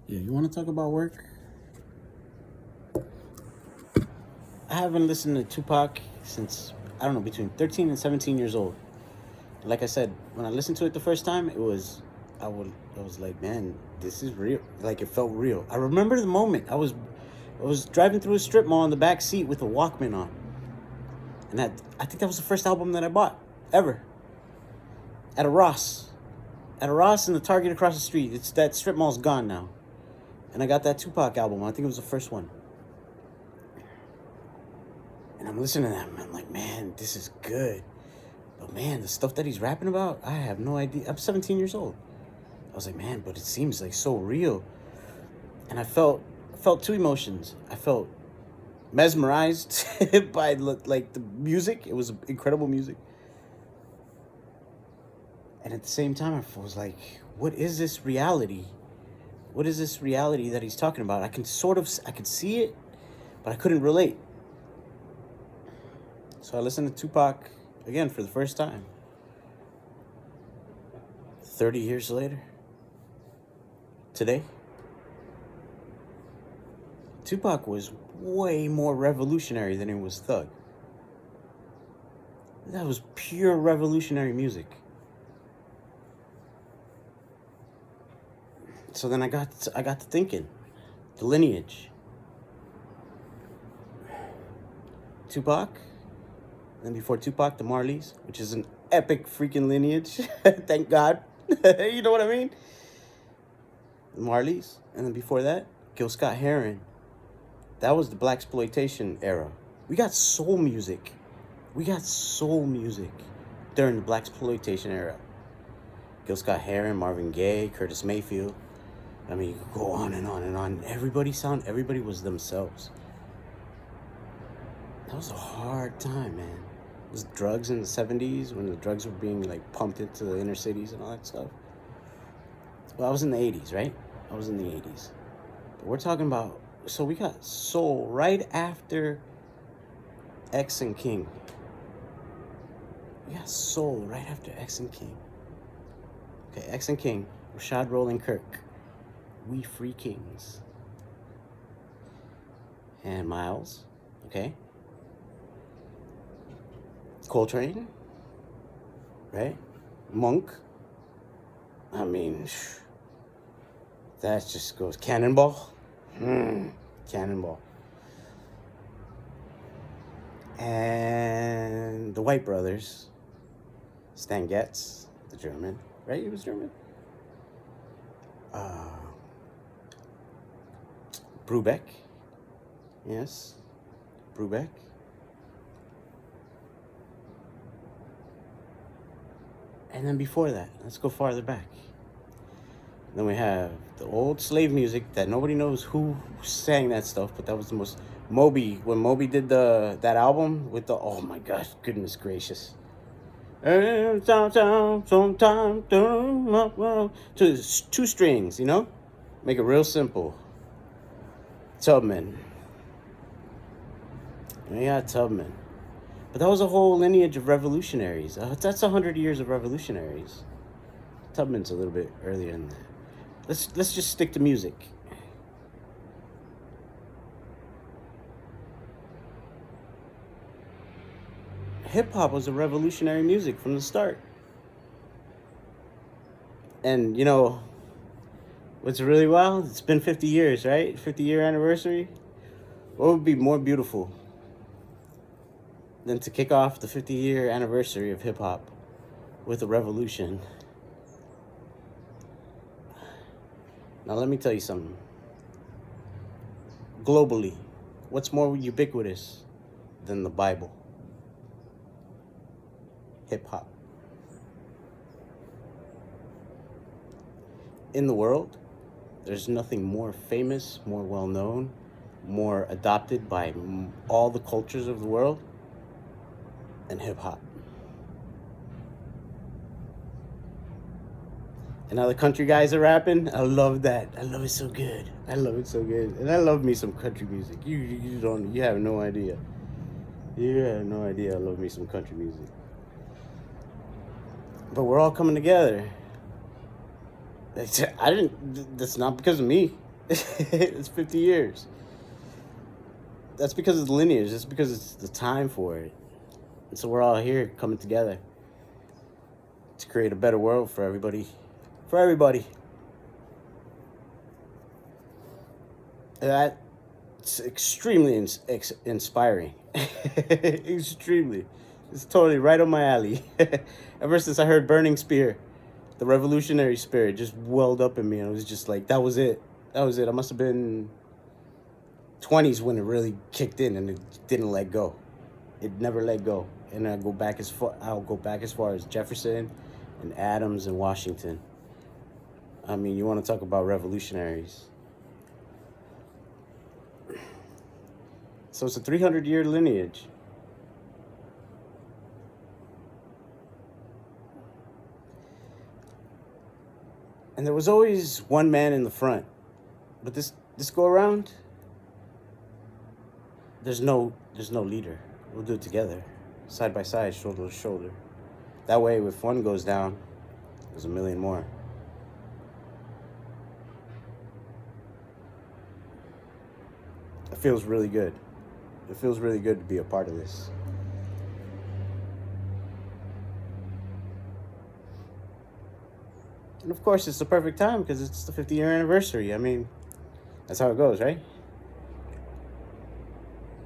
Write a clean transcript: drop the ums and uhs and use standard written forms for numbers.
Yeah, you want to talk about work? I haven't listened to Tupac since, I don't know, between 13 and 17 years old. Like I said, when I listened to it the first time, I was like, man, this is real. Like, it felt real. I remember the moment. I was driving through a strip mall in the back seat with a Walkman on. And I think that was the first album that I bought ever at a Ross. At a Ross in the Target across the street. It's that strip mall's gone now. And I got that Tupac album. I think it was the first one. And I'm listening to that, and I'm like, man, this is good. But man, the stuff that he's rapping about, I have no idea. I'm 17 years old. I was like, man, but it seems like so real. And I felt two emotions. I felt mesmerized by like the music. It was incredible music. And at the same time, I was like, what is this reality? What is this reality that he's talking about? I could see it, but I couldn't relate. So I listened to Tupac again for the first time. 30 years later, today, Tupac was way more revolutionary than he was Thug. That was pure revolutionary music. So then I got to thinking, the lineage. Tupac, then before Tupac, the Marleys, which is an epic freaking lineage. Thank God. You know what I mean? The Marleys, and then before that, Gil Scott Heron. That was the blaxploitation era. We got soul music. We got soul music during the blaxploitation era. Gil Scott Heron, Marvin Gaye, Curtis Mayfield. I mean, you could go on and on and on. Everybody was themselves. That was a hard time, man. It was drugs in the 70s when the drugs were being like pumped into the inner cities and all that stuff. Well, I was in the 80s, right? I was in the 80s. But we're talking about, so we got soul right after X and King. We got soul right after X and King. Okay, X and King, Rashad Roland Kirk. We Free Kings. And Miles, okay? Coltrane, right? Monk. I mean, that just goes Cannonball. Cannonball. And the White Brothers. Stan Getz, the German, right? He was German. Brubeck. Yes. Brubeck. And then before that, let's go farther back. Then we have the old slave music that nobody knows who sang that stuff, but that was the most. Moby, when Moby did that album with the, oh my gosh, goodness gracious. Sometime, to two strings, you know? Make it real simple. Tubman. Yeah, Tubman. But that was a whole lineage of revolutionaries. That's 100 years of revolutionaries. Tubman's a little bit earlier than that. Let's just stick to music. Hip hop was a revolutionary music from the start. And you know what's really wild? It's been 50 years, right? 50-year anniversary. What would be more beautiful than to kick off the 50-year anniversary of hip hop with a revolution? Now let me tell you something. Globally, what's more ubiquitous than the Bible? Hip hop. In the world, there's nothing more famous, more well known, more adopted by all the cultures of the world than hip hop. And other country guys are rapping. I love that. I love it so good. I love it so good. And I love me some country music. You have no idea. You have no idea I love me some country music. But we're all coming together. That's not because of me. It's 50 years. That's because of the lineage. That's because it's the time for it. And so we're all here coming together to create a better world for everybody. For everybody. And that's extremely inspiring. Extremely. It's totally right on my alley. Ever since I heard Burning Spear, the revolutionary spirit just welled up in me, and it was just like, that was it. That was it. I must have been 20s when it really kicked in, and it didn't let go. It never let go. And I'll go back as far as Jefferson and Adams and Washington. I mean, you want to talk about revolutionaries. So it's a 300-year lineage. And there was always one man in the front. But this go around, there's no leader. We'll do it together, side by side, shoulder to shoulder. That way, if one goes down, there's a million more. It feels really good. It feels really good to be a part of this. And of course, it's the perfect time because it's the 50-year anniversary. I mean, that's how it goes, right?